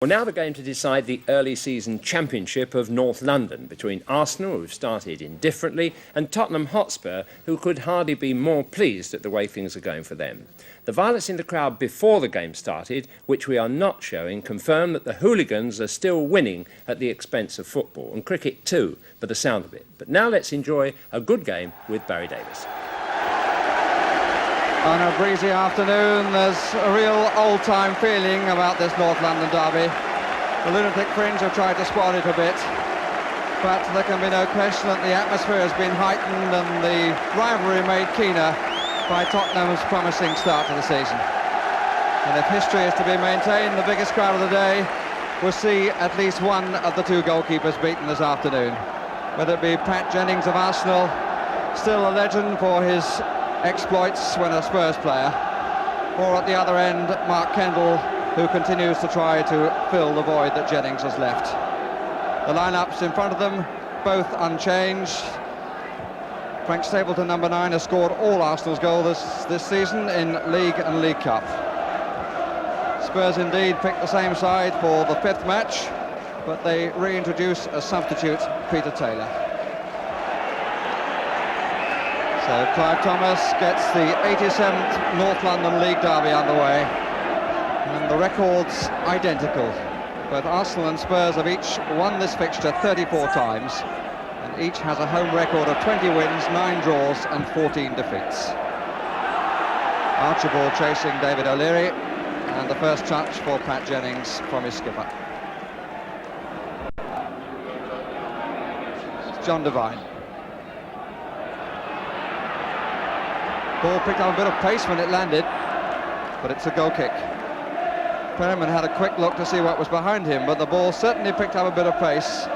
Well, now the game to decide the early season championship of North London between Arsenal, who've started indifferently, and Tottenham Hotspur, who could hardly be more pleased at the way things are going for them. The violence in the crowd before the game started, which we are not showing, confirmed that the hooligans are still winning at the expense of football, and cricket too, by the sound of it. But now let's enjoy a good game with Barry Davis. On a breezy afternoon, there's a real old-time feeling about this North London derby. The lunatic fringe have tried to spoil it a bit, but there can be no question that the atmosphere has been heightened and the rivalry made keener by Tottenham's promising start to the season. And if history is to be maintained, the biggest crowd of the day will see at least one of the two goalkeepers beaten this afternoon. Whether it be Pat Jennings of Arsenal, still a legend for his exploits when a Spurs player, or at the other end Mark Kendall, who continues to try to fill the void that Jennings has left. The lineups in front of them, both unchanged. Frank Stapleton, number 9, has scored all Arsenal's goals this season in League and League Cup. Spurs indeed picked the same side for the 5th match, but they reintroduce as substitute Peter Taylor. So Clive Thomas gets the 87th North London League derby underway, and the record's identical. Both Arsenal and Spurs have each won this fixture 34 times, and each has a home record of 20 wins, 9 draws and 14 defeats. Archibald chasing David O'Leary, and the first touch for Pat Jennings from his skipper. It's John Devine. Ball picked up a bit of pace when it landed, but it's a goal kick. Perryman had a quick look to see what was behind him, but the ball certainly picked up a bit of pace.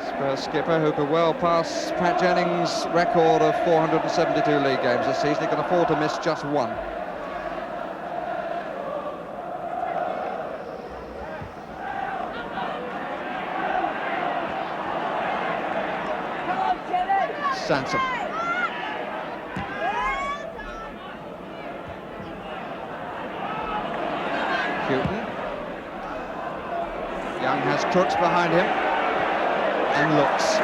Spurs skipper, who could well pass Pat Jennings' record of 472 league games this season, he can afford to miss just one. Sansom. Hughton. Young has Crooks behind him and looks.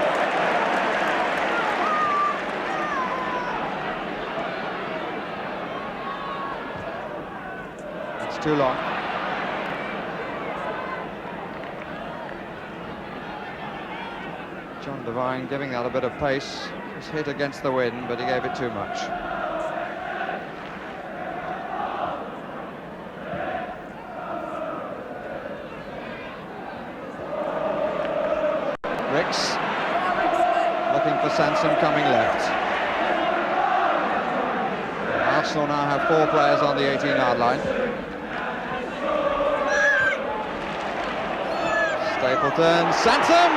It's too long. John Devine giving that a bit of pace. Was hit against the wind, but he gave it too much. Ricks looking for Sansom coming left. Arsenal now have 4 players on the 18-yard line. Stapleton, Sansom!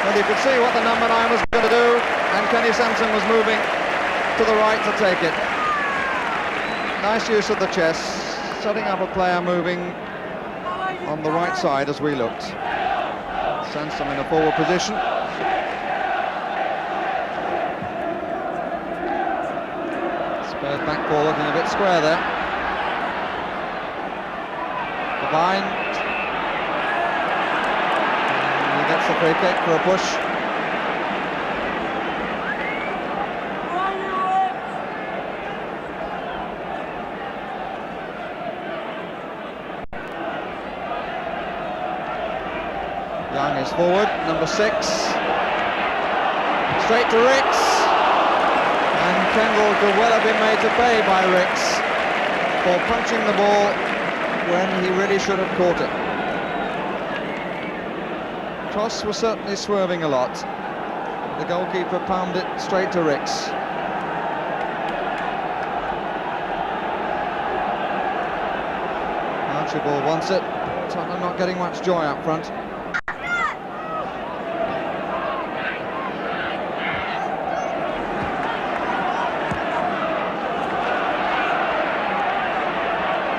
Well, you could see what the number 9 was going to do, and Kenny Sansom was moving to the right to take it. Nice use of the chest, setting up a player moving on the right side as we looked. Sansom in a forward position. Spurs back four looking a bit square there. Devine. Gets the free kick for a push. Young is forward, number 6. Straight to Ricks. And Kendall could well have been made to pay by Ricks for punching the ball when he really should have caught it. Cross was certainly swerving a lot. The goalkeeper palmed it straight to Ricks. Archibald wants it. Tottenham not getting much joy up front.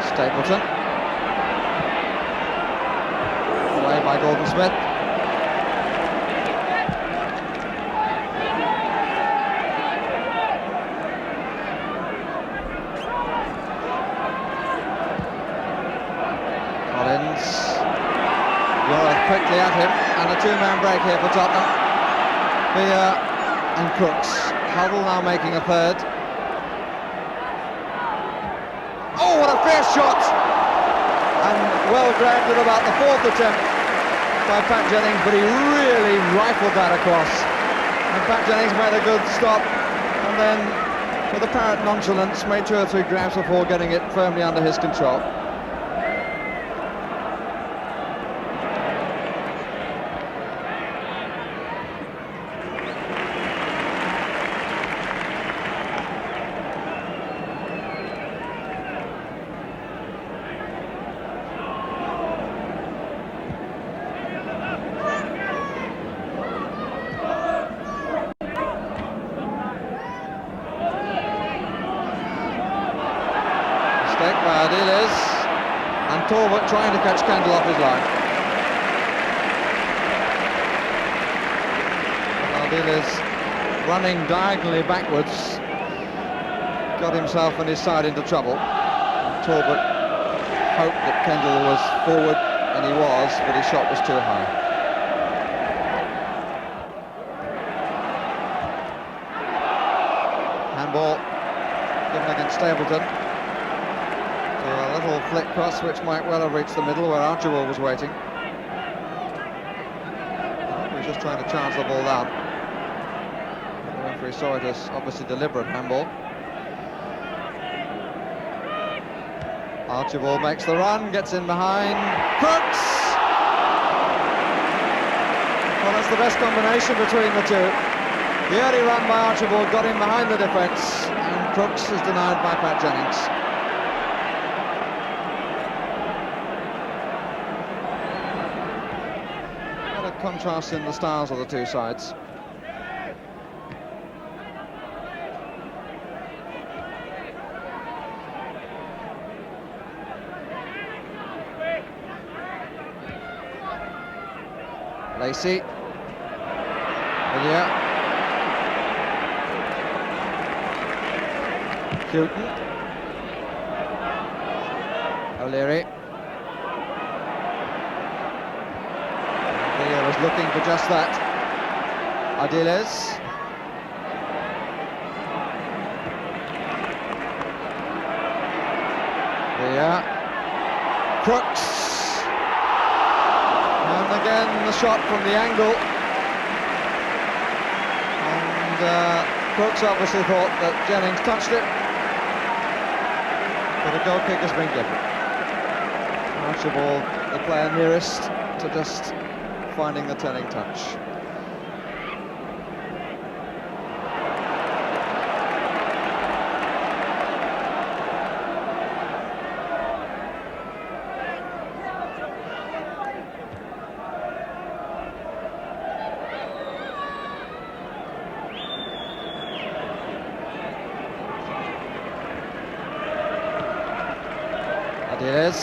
Stapleton. Away by Gordon Smith. quickly at him, and a two-man break here for Tottenham. Beer and Crooks. Hoddle now making a third. Oh, what a fierce shot! And well grabbed at about the fourth attempt by Pat Jennings, but he really rifled that across. And Pat Jennings made a good stop, and then with apparent nonchalance made 2 or 3 grabs before getting it firmly under his control. Mistake by Ardiles, and Talbot trying to catch Kendall off his line. Ardiles running diagonally backwards got himself and his side into trouble. Talbot hoped that Kendall was forward, and he was, but his shot was too high. Handball given against Stapleton. A little flick cross which might well have reached the middle where Archibald was waiting. He was just trying to charge the ball down. The referee saw it as obviously deliberate handball. Archibald makes the run, gets in behind. Crooks! Well, that's the best combination between the two. The early run by Archibald got him behind the defence, and Crooks is denied by Pat Jennings. Contrast in the styles of the two sides. Lacy. Hughton. O'Leary. Was looking for just that. Ardiles. There. Crooks. And again the shot from the angle. And Crooks obviously thought that Jennings touched it. But a goal kick has been given. Archibald, the player nearest to just finding the turning touch. Ardiles,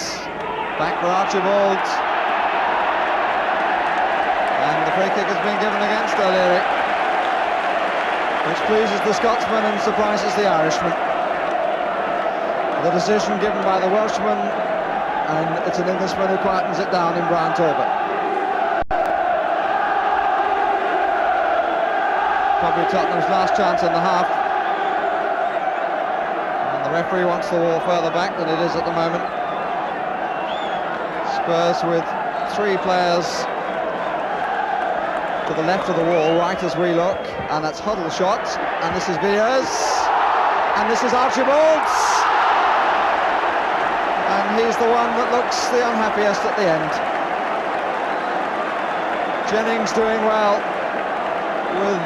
back for Archibald. Free kick has been given against O'Leary, which pleases the Scotsman and surprises the Irishman. The decision given by the Welshman, and it's an Englishman who quietens it down in Brian Talbot. Probably Tottenham's last chance in the half. And the referee wants the wall further back than it is at the moment. Spurs with 3 players to the left of the wall, right as we look, and that's Hoddle's shot, and this is Beers, and this is Archibald's, and he's the one that looks the unhappiest at the end. Jennings doing well with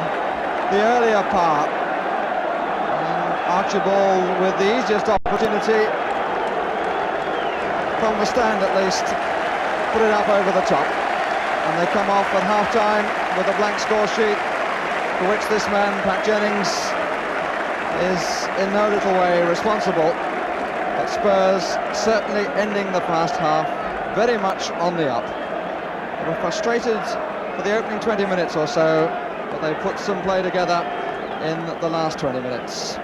the earlier part, and Archibald with the easiest opportunity, from the stand at least, put it up over the top. And they come off at half-time with a blank score sheet, for which this man, Pat Jennings, is in no little way responsible. But Spurs certainly ending the first half very much on the up. They were frustrated for the opening 20 minutes or so, but they put some play together in the last 20 minutes.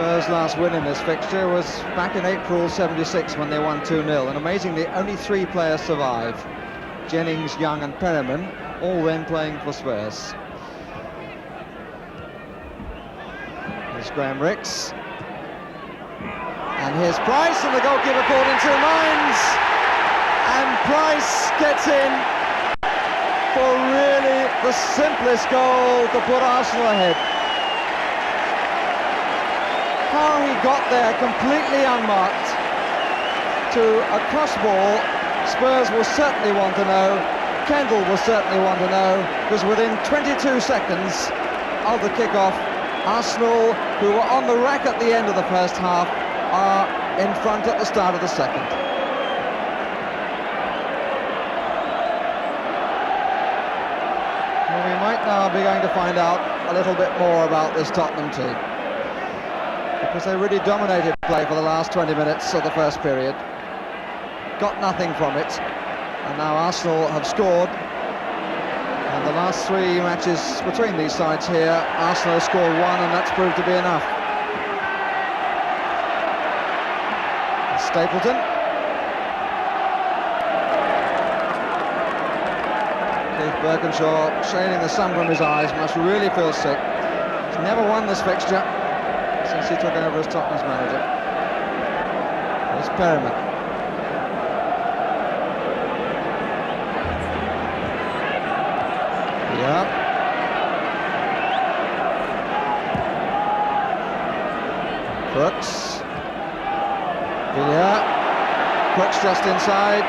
Spurs' last win in this fixture was back in April '76 when they won 2-0, and amazingly only 3 players survive: Jennings, Young and Perryman, all then playing for Spurs. Here's Graham Ricks, and here's Price, and the goalkeeper caught in 2 minds, and Price gets in for really the simplest goal to put Arsenal ahead. How he got there completely unmarked to a cross ball, Spurs will certainly want to know, Kendall will certainly want to know, because within 22 seconds of the kick-off, Arsenal, who were on the rack at the end of the first half, are in front at the start of the second. Well, we might now be going to find out a little bit more about this Tottenham team, because they really dominated play for the last 20 minutes of the first period, got nothing from it, and now Arsenal have scored. And the last 3 matches between these sides here, Arsenal have scored 1, and that's proved to be enough. Stapleton. Keith Birkinshaw, shading the sun from his eyes, must really feel sick. He's never won this fixture since he took over as Tottenham's manager. Here's Perryman. Yeah. Crooks. Yeah. Crooks just inside.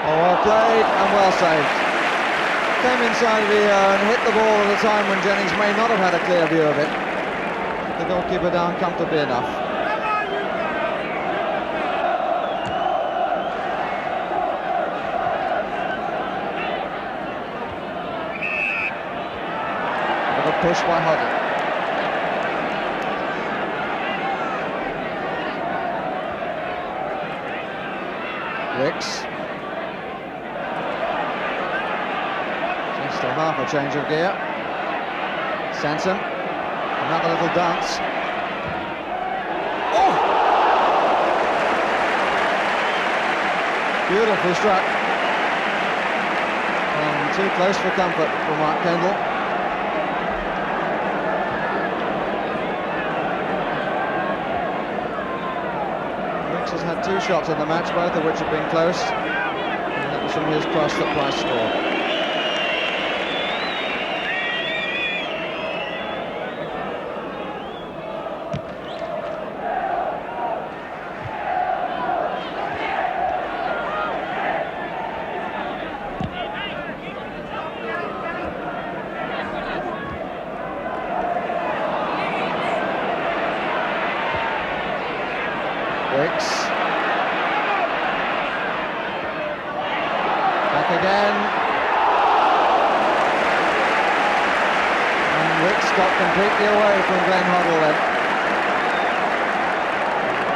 Oh, well played and well saved. Came inside of the and hit the ball at a time when Jennings may not have had a clear view of it. The goalkeeper down comfortably enough. With a push by Hoddle. Ricks. Just a half a change of gear. Sanson. Another little dance. Oh! Beautifully struck. And too close for comfort for Mark Kendall. Has had 2 shots in the match, both of which have been close, and that was from his cross that Price scored. Ricks. Back again. And Ricks got completely away from Glenn Hoddle then.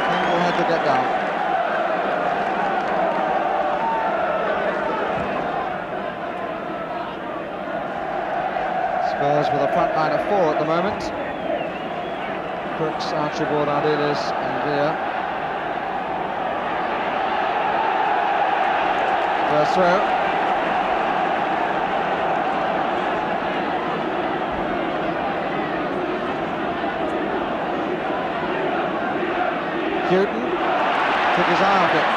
Kendall had to get down. Spurs with a front line of 4 at the moment. Crooks, Archibald, Ardiles and Villa. First throw. Hughton took his eye off it.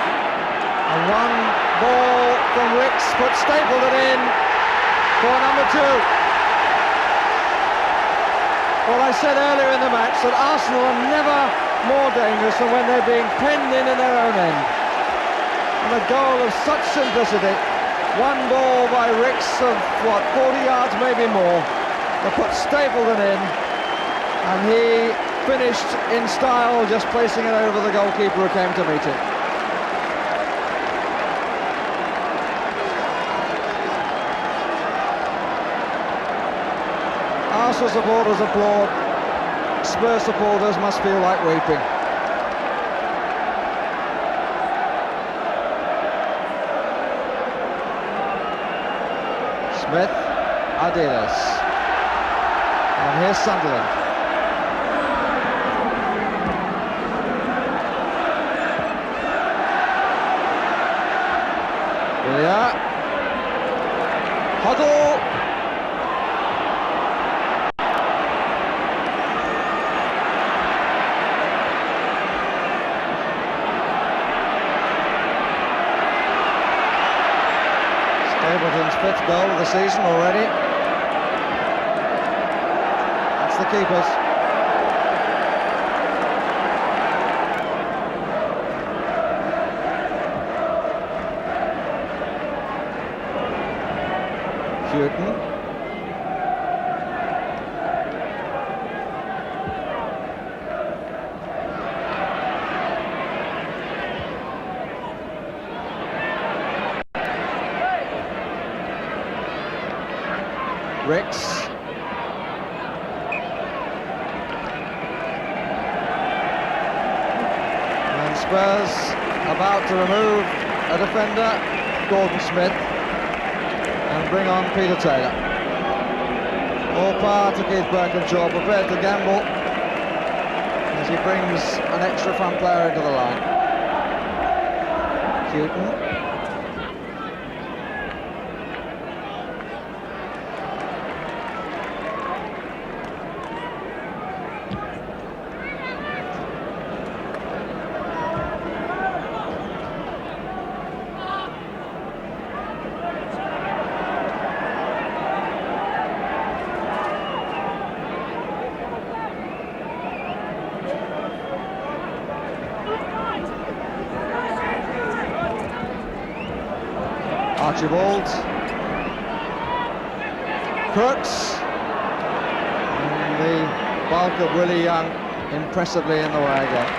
And one ball from Ricks, but stapled it in for number 2. Well, I said earlier in the match that Arsenal are never more dangerous than when they're being penned in their own end. And a goal of such simplicity, one ball by Ricks of, 40 yards, maybe more, that put Stapleton in, and he finished in style, just placing it over the goalkeeper who came to meet him. Arsenal supporters applaud, Spurs supporters must feel like weeping. Smith, Ardiles, and here's Sunderland. Hoddle. Stapleton's 5th goal of the season already. That's the keeper's. Hughton. Ricks. And Spurs about to remove a defender, Gordon Smith, and bring on Peter Taylor. All power to Keith Birkinshaw, prepared to gamble as he brings an extra front player into the line. Hughton. Archibald, Crooks, and the bulk of Willie Young impressively in the way again.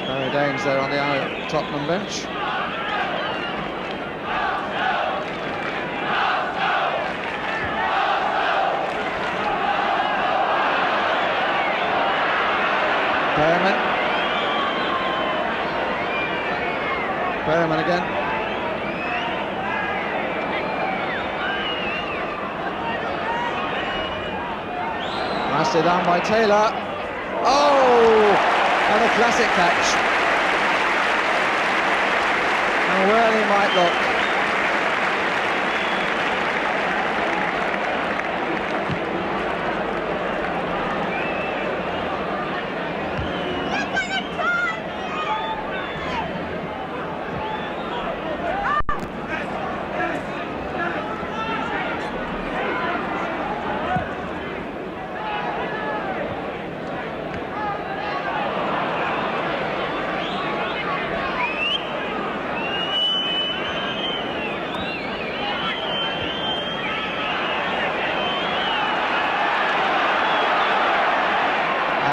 Barry Danes there on the Tottenham bench. Perryman again. Mastered down by Taylor. Oh! And a classic catch. And where he might look.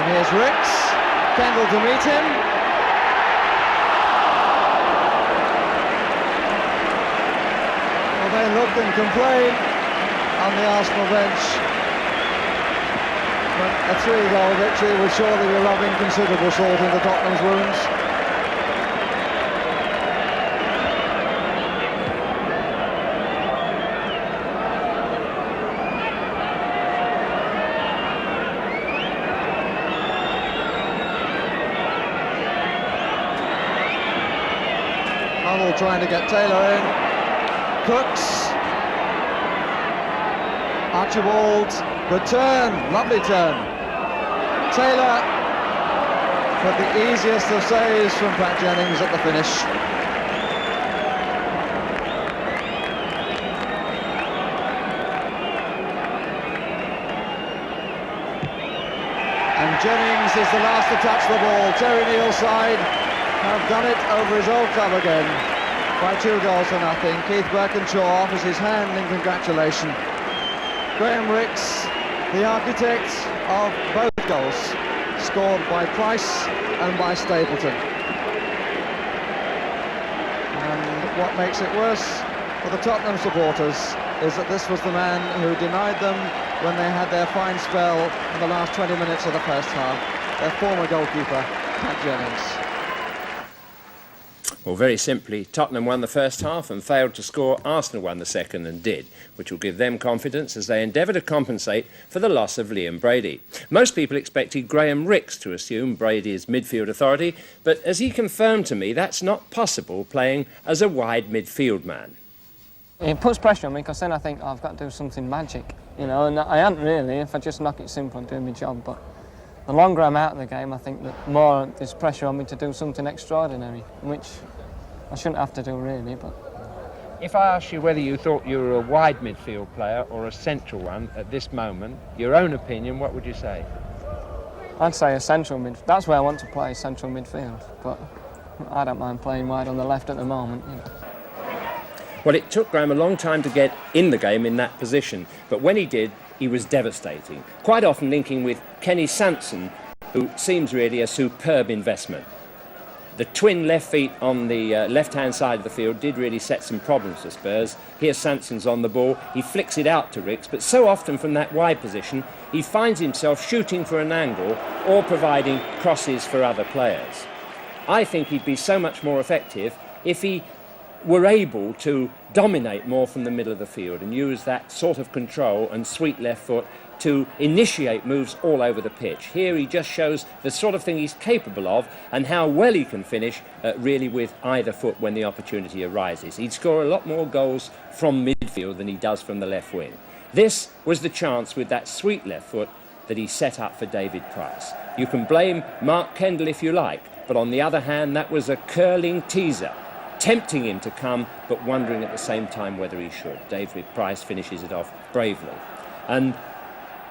Here's Ricks, Kendall to meet him. Well, they look and complain on the Arsenal bench. But a 3-goal victory would surely be rubbing considerable salt into Tottenham's wounds. Hoddle trying to get Taylor in. Crooks. Archibald. Good turn. Lovely turn. Taylor. But the easiest of saves from Pat Jennings at the finish. And Jennings is the last to touch the ball. Terry Neal's side have done it over his old club again by 2-0. Keith Birkinshaw offers his hand in congratulation. Graham Ricks, the architect of both goals, scored by Price and by Stapleton. And what makes it worse for the Tottenham supporters is that this was the man who denied them when they had their fine spell in the last 20 minutes of the first half, their former goalkeeper, Pat Jennings. Well, very simply, Tottenham won the first half and failed to score. Arsenal won the second and did, which will give them confidence as they endeavour to compensate for the loss of Liam Brady. Most people expected Graham Rix to assume Brady's midfield authority, but as he confirmed to me, that's not possible playing as a wide midfield man. It puts pressure on me because then I think, I've got to do something magic, you know, and I haven't really if I just knock it simple and do my job. But the longer I'm out of the game, I think that more there's pressure on me to do something extraordinary, which I shouldn't have to do really. But if I asked you whether you thought you were a wide midfield player or a central one at this moment, your own opinion, what would you say? I'd say a central midfield. That's where I want to play, central midfield. But I don't mind playing wide on the left at the moment, you know. Well, it took Graham a long time to get in the game in that position, but when he did, he was devastating, quite often linking with Kenny Sansom, who seems really a superb investment. The twin left feet on the left-hand side of the field did really set some problems for Spurs. Here's Sanson's on the ball, he flicks it out to Rix, but so often from that wide position, he finds himself shooting for an angle or providing crosses for other players. I think he'd be so much more effective if he were able to dominate more from the middle of the field and use that sort of control and sweet left foot to initiate moves all over the pitch. Here he just shows the sort of thing he's capable of and how well he can finish really with either foot when the opportunity arises. He'd score a lot more goals from midfield than he does from the left wing. This was the chance with that sweet left foot that he set up for David Price. You can blame Mark Kendall if you like, but on the other hand, that was a curling teaser, tempting him to come, but wondering at the same time whether he should. David Price finishes it off bravely. And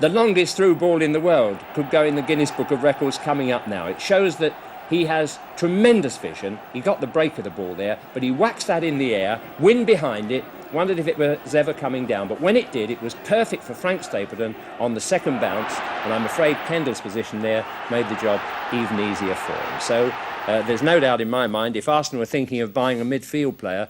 the longest through ball in the world could go in the Guinness Book of Records coming up now. It shows that he has tremendous vision. He got the break of the ball there, but he whacked that in the air, wind behind it, wondered if it was ever coming down. But when it did, it was perfect for Frank Stapleton on the second bounce, and I'm afraid Kendall's position there made the job even easier for him. So there's no doubt in my mind, if Arsenal were thinking of buying a midfield player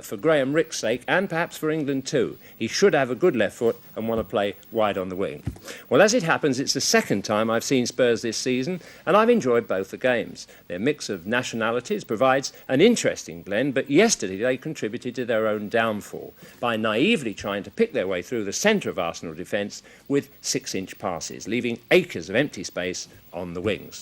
for Graham Rick's sake, and perhaps for England too, he should have a good left foot and want to play wide on the wing. Well, as it happens, it's the second time I've seen Spurs this season, and I've enjoyed both the games. Their mix of nationalities provides an interesting blend, but yesterday they contributed to their own downfall by naively trying to pick their way through the centre of Arsenal defence with 6-inch passes, leaving acres of empty space on the wings.